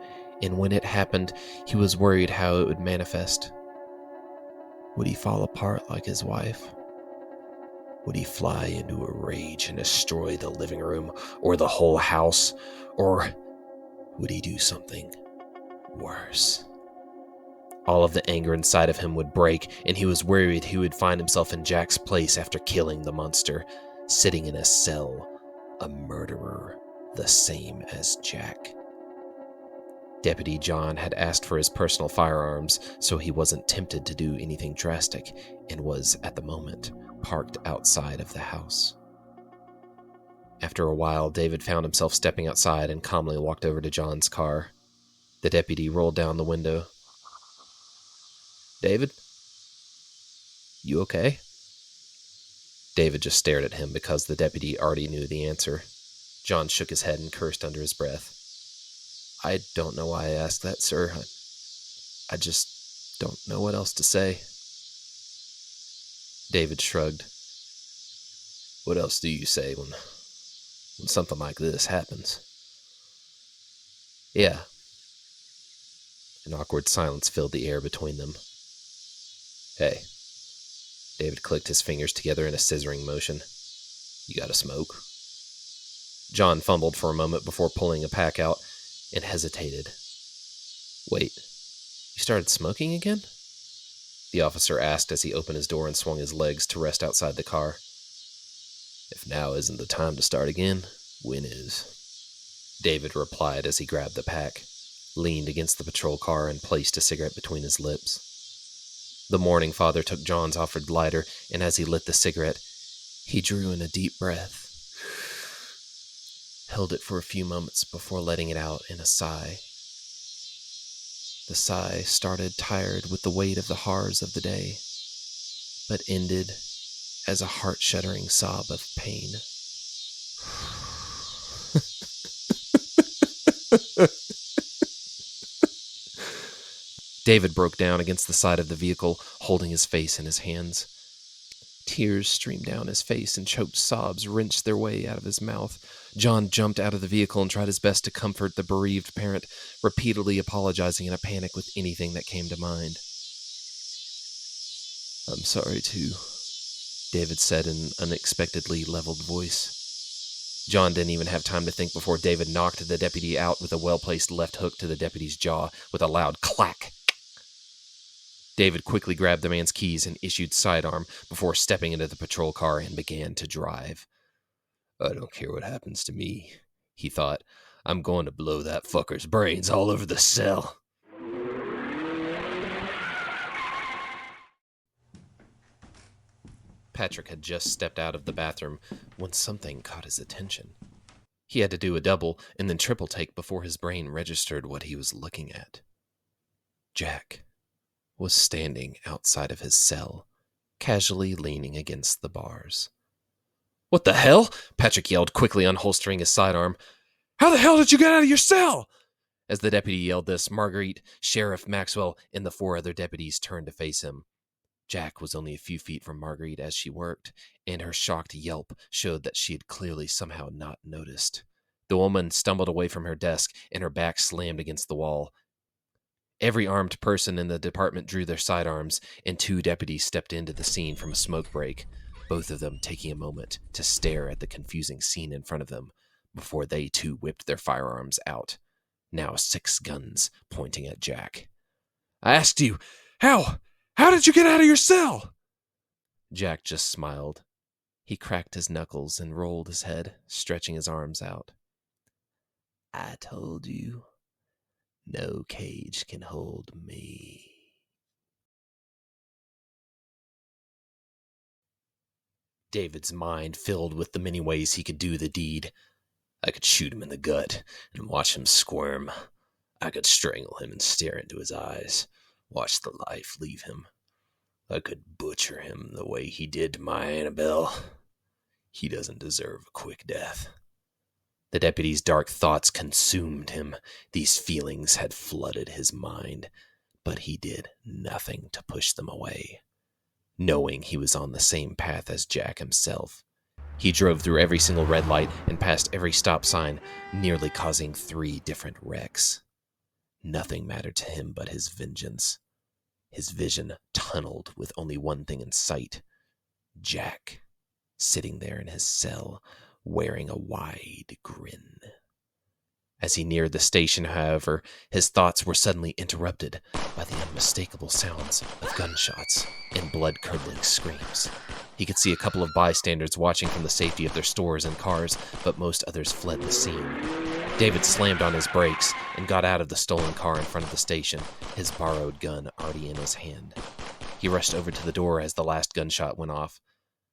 and when it happened, he was worried how it would manifest. Would he fall apart like his wife? Would he fly into a rage and destroy the living room or the whole house? Or would he do something worse? All of the anger inside of him would break, and he was worried he would find himself in Jack's place after killing the monster, sitting in a cell, a murderer, the same as Jack. Deputy John had asked for his personal firearms, so he wasn't tempted to do anything drastic, and was, at the moment, parked outside of the house. After a while, David found himself stepping outside and calmly walked over to John's car. The deputy rolled down the window. "David? You okay?" David just stared at him because the deputy already knew the answer. John shook his head and cursed under his breath. "I don't know why I asked that, sir. I just don't know what else to say." David shrugged. "What else do you say when something like this happens?" "Yeah." An awkward silence filled the air between them. "Hey." David clicked his fingers together in a scissoring motion. "You got a smoke?" John fumbled for a moment before pulling a pack out and hesitated. "Wait, you started smoking again?" the officer asked as he opened his door and swung his legs to rest outside the car. "If now isn't the time to start again, when is?" David replied as he grabbed the pack, leaned against the patrol car, and placed a cigarette between his lips. The mourning father took John's offered lighter, and as he lit the cigarette, he drew in a deep breath, held it for a few moments before letting it out in a sigh. The sigh started tired with the weight of the horrors of the day, but ended as a heart-shuddering sob of pain. David broke down against the side of the vehicle, holding his face in his hands. Tears streamed down his face and choked sobs wrenched their way out of his mouth. John jumped out of the vehicle and tried his best to comfort the bereaved parent, repeatedly apologizing in a panic with anything that came to mind. "I'm sorry too," David said in an unexpectedly leveled voice. John didn't even have time to think before David knocked the deputy out with a well-placed left hook to the deputy's jaw with a loud clack. David quickly grabbed the man's keys and issued sidearm before stepping into the patrol car and began to drive. "I don't care what happens to me," he thought. "I'm going to blow that fucker's brains all over the cell." Patrick had just stepped out of the bathroom when something caught his attention. He had to do a double and then triple take before his brain registered what he was looking at. Jack was standing outside of his cell, casually leaning against the bars. "What the hell?" Patrick yelled, quickly unholstering his sidearm. "How the hell did you get out of your cell?" As the deputy yelled this, Marguerite, Sheriff Maxwell, and the 4 other deputies turned to face him. Jack was only a few feet from Marguerite as she worked, and her shocked yelp showed that she had clearly somehow not noticed. The woman stumbled away from her desk, and her back slammed against the wall. Every armed person in the department drew their sidearms, and 2 deputies stepped into the scene from a smoke break, both of them taking a moment to stare at the confusing scene in front of them before they too whipped their firearms out, now 6 guns pointing at Jack. "I asked you, how did you get out of your cell?" Jack just smiled. He cracked his knuckles and rolled his head, stretching his arms out. "I told you. No cage can hold me." David's mind filled with the many ways he could do the deed. I could shoot him in the gut and watch him squirm. I could strangle him and stare into his eyes, watch the life leave him. I could butcher him the way he did to my Annabelle. He doesn't deserve a quick death. The deputy's dark thoughts consumed him. These feelings had flooded his mind, but he did nothing to push them away. Knowing he was on the same path as Jack himself, he drove through every single red light and past every stop sign, nearly causing 3 different wrecks. Nothing mattered to him but his vengeance. His vision tunneled with only one thing in sight: Jack, sitting there in his cell, wearing a wide grin. As he neared the station, however, his thoughts were suddenly interrupted by the unmistakable sounds of gunshots and blood-curdling screams. He could see a couple of bystanders watching from the safety of their stores and cars, but most others fled the scene. David slammed on his brakes and got out of the stolen car in front of the station, his borrowed gun already in his hand. He rushed over to the door as the last gunshot went off.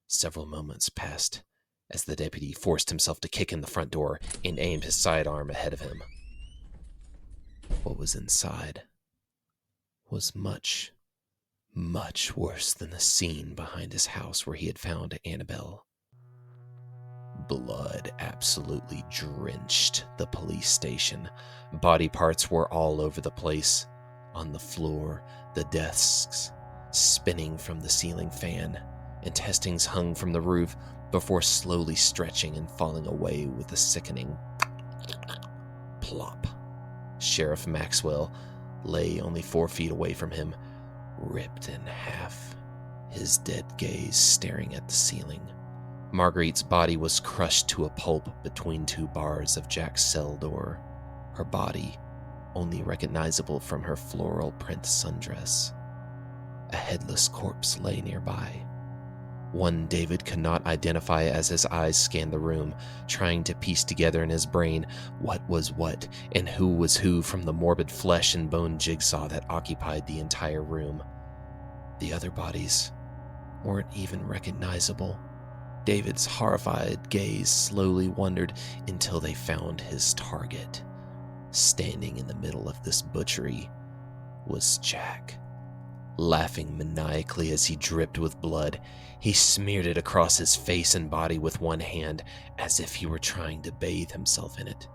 Several moments passed, as the deputy forced himself to kick in the front door and aimed his sidearm ahead of him. What was inside was much, much worse than the scene behind his house where he had found Annabelle. Blood absolutely drenched the police station. Body parts were all over the place, on the floor, the desks, spinning from the ceiling fan, intestines hung from the roof before slowly stretching and falling away with a sickening plop. Sheriff Maxwell lay only 4 feet away from him, ripped in half, his dead gaze staring at the ceiling. Marguerite's body was crushed to a pulp between 2 bars of Jack's cell door, her body only recognizable from her floral print sundress. A headless corpse lay nearby, one David could not identify as his eyes scanned the room, trying to piece together in his brain what was what and who was who from the morbid flesh and bone jigsaw that occupied the entire room. The other bodies weren't even recognizable. David's horrified gaze slowly wandered until they found his target. Standing in the middle of this butchery was Jack. Laughing maniacally as he dripped with blood, he smeared it across his face and body with one hand as if he were trying to bathe himself in it.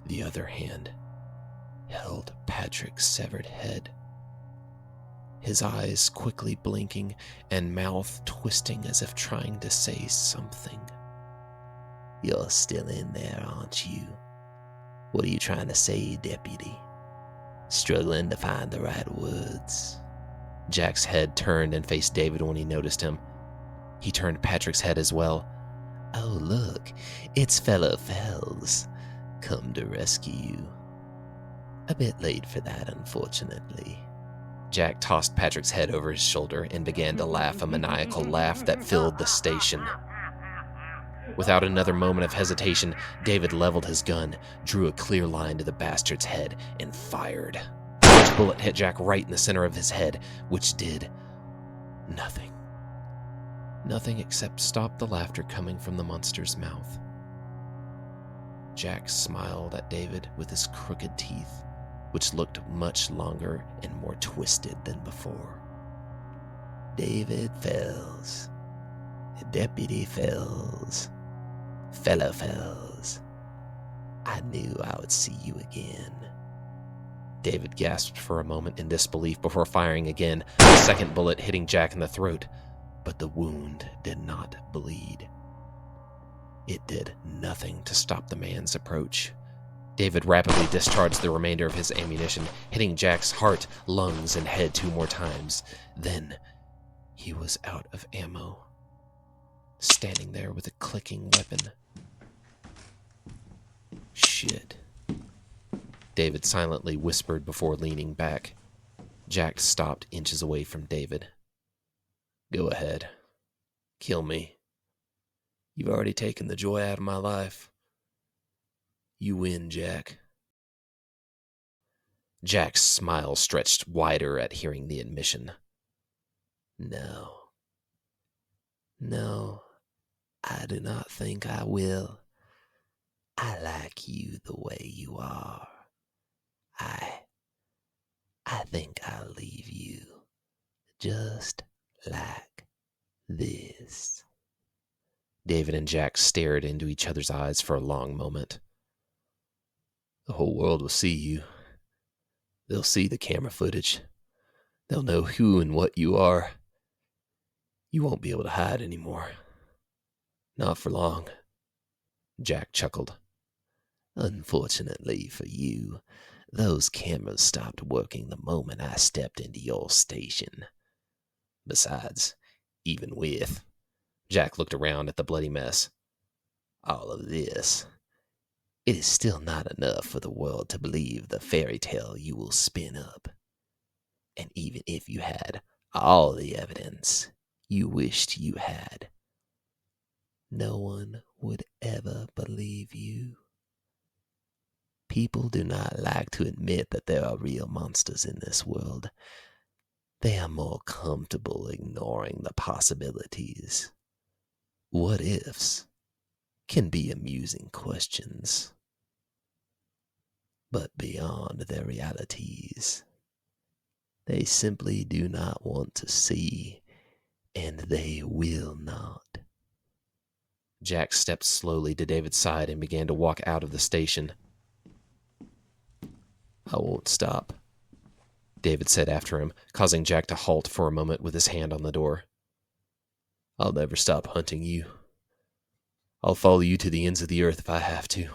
The other hand held Patrick's severed head, his eyes quickly blinking and mouth twisting as if trying to say something. "You're still in there, aren't you? What are you trying to say, deputy? Struggling to find the right words?" Jack's head turned and faced David when he noticed him. He turned Patrick's head as well. "Oh, look, it's fellow Fells, come to rescue you. A bit late for that, unfortunately." Jack tossed Patrick's head over his shoulder and began to laugh a maniacal laugh that filled the station. Without another moment of hesitation, David leveled his gun, drew a clear line to the bastard's head, and fired. Each bullet hit Jack right in the center of his head, which did nothing. Nothing except stop the laughter coming from the monster's mouth. Jack smiled at David with his crooked teeth, which looked much longer and more twisted than before. "David Fells, Deputy Fells, fellow Fells, I knew I would see you again." David gasped for a moment in disbelief before firing again, the second bullet hitting Jack in the throat, but the wound did not bleed. It did nothing to stop the man's approach. David rapidly discharged the remainder of his ammunition, hitting Jack's heart, lungs, and head 2 more times. Then he was out of ammo, standing there with a clicking weapon. "Shit," David silently whispered before leaning back. Jack stopped inches away from David. "Go ahead. Kill me. You've already taken the joy out of my life. You win, Jack." Jack's smile stretched wider at hearing the admission. No, I do not think I will. I like you the way you are. I think I'll leave you just like this." David and Jack stared into each other's eyes for a long moment. "The whole world will see you. They'll see the camera footage. They'll know who and what you are. You won't be able to hide anymore. Not for long." Jack chuckled. "Unfortunately for you, those cameras stopped working the moment I stepped into your station. Besides, even with..." Jack looked around at the bloody mess. "All of this, it is still not enough for the world to believe the fairy tale you will spin up. And even if you had all the evidence you wished you had, no one would ever believe you. People do not like to admit that there are real monsters in this world. They are more comfortable ignoring the possibilities. What ifs can be amusing questions, but beyond their realities, they simply do not want to see, and they will not. Jack stepped slowly to David's side and began to walk out of the station. I won't stop, David said after him, causing Jack to halt for a moment with his hand on the door. I'll never stop hunting you. I'll follow you to the ends of the earth if I have to.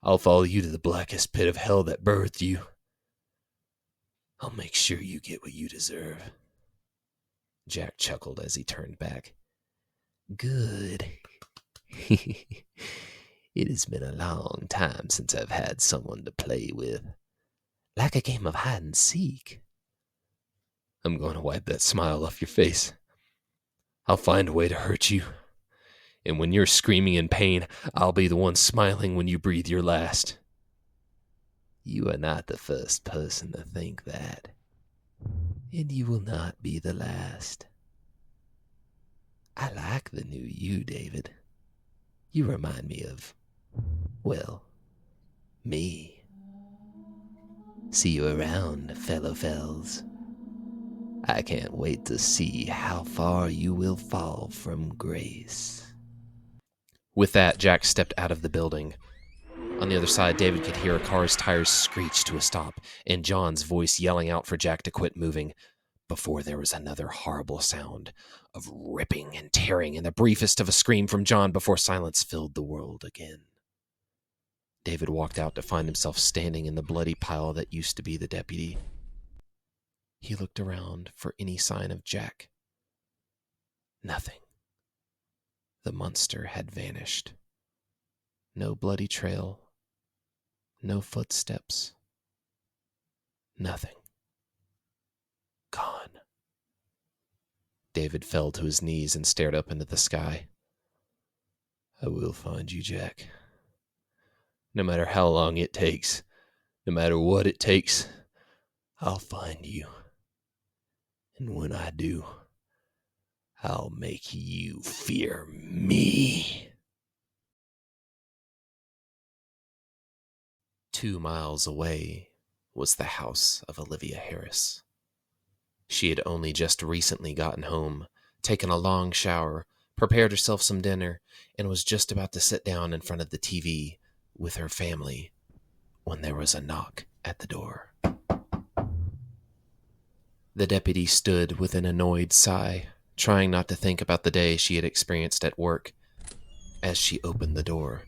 I'll follow you to the blackest pit of hell that birthed you. I'll make sure you get what you deserve. Jack chuckled as he turned back. Good. It has been a long time since I've had someone to play with. Like a game of hide and seek. I'm going to wipe that smile off your face. I'll find a way to hurt you. And when you're screaming in pain, I'll be the one smiling when you breathe your last. You are not the first person to think that. And you will not be the last. I like the new you, David. You remind me of, well, me. See you around, fellow fells. I can't wait to see how far you will fall from grace. With that, Jack stepped out of the building. On the other side, David could hear a car's tires screech to a stop, and John's voice yelling out for Jack to quit moving, before there was another horrible sound of ripping and tearing and the briefest of a scream from John before silence filled the world again. David walked out to find himself standing in the bloody pile that used to be the deputy. He looked around for any sign of Jack. Nothing. The monster had vanished. No bloody trail. No footsteps. Nothing. Gone. David fell to his knees and stared up into the sky. I will find you, Jack. No matter how long it takes, no matter what it takes, I'll find you. And when I do, I'll make you fear me. 2 miles away was the house of Olivia Harris. She had only just recently gotten home, taken a long shower, prepared herself some dinner, and was just about to sit down in front of the TV with her family when there was a knock at the door. The deputy stood with an annoyed sigh, trying not to think about the day she had experienced at work. As she opened the door,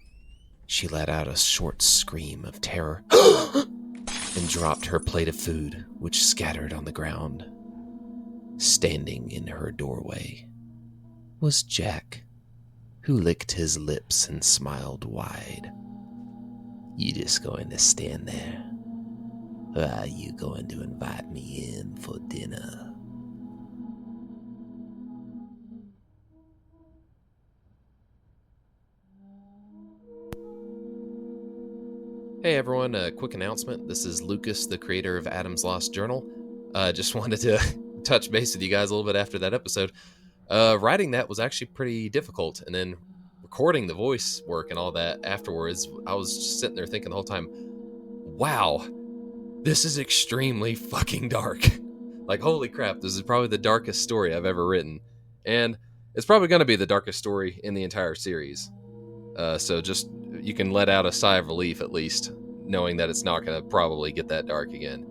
she let out a short scream of terror and dropped her plate of food, which scattered on the ground. Standing in her doorway was Jack, who licked his lips and smiled wide. You just going to stand there? Or are you going to invite me in for dinner? Hey everyone, a quick announcement. This is Lucas, the creator of Adam's Lost Journal. Just wanted to touch base with you guys a little bit after that episode. Writing that was actually pretty difficult, and then recording the voice work and all that afterwards, I was just sitting there thinking the whole time, wow, this is extremely fucking dark. Like, holy crap, this is probably the darkest story I've ever written. And it's probably going to be the darkest story in the entire series. So just, you can let out a sigh of relief at least, knowing that it's not going to probably get that dark again.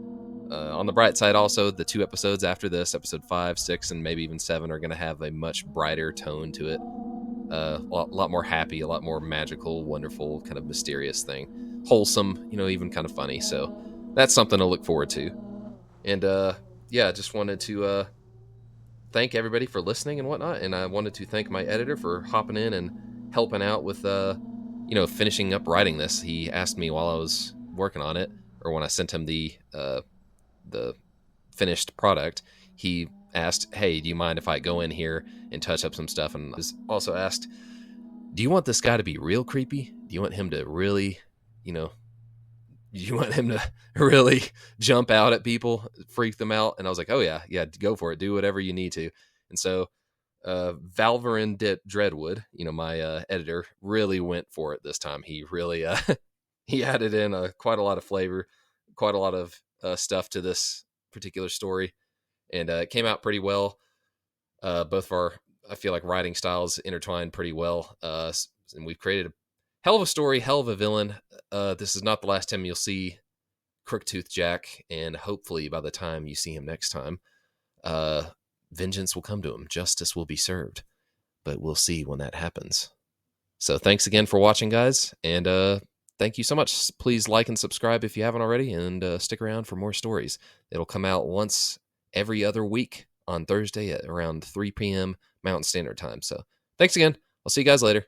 On the bright side also, the 2 episodes after this, episode 5, 6, and maybe even 7, are going to have a much brighter tone to it. A lot more happy, a lot more magical, wonderful, kind of mysterious thing. Wholesome, even kind of funny. So that's something to look forward to. And just wanted to thank everybody for listening and whatnot. And I wanted to thank my editor for hopping in and helping out with finishing up writing this. He asked me while I was working on it, or when I sent him the finished product, he asked, hey, do you mind if I go in here and touch up some stuff? And I was also asked, do you want this guy to be real creepy? Do you want him to really, do you want him to really jump out at people, freak them out? And I was like, oh yeah, go for it. Do whatever you need to. And so Valverin Dreadwood, my editor, really went for it this time. He really he added in quite a lot of flavor, quite a lot of stuff to this particular story, and it came out pretty well. Both of our, I feel like, writing styles intertwined pretty well, and we've created a hell of a story, hell of a villain. This is not the last time you'll see Crook-Tooth Jack, and hopefully by the time you see him next time, vengeance will come to him. Justice will be served. But we'll see when that happens. So thanks again for watching, guys, and thank you so much. Please like and subscribe if you haven't already, and stick around for more stories. It'll come out once every other week on Thursday at around 3 p.m. Mountain Standard Time. So thanks again. I'll see you guys later.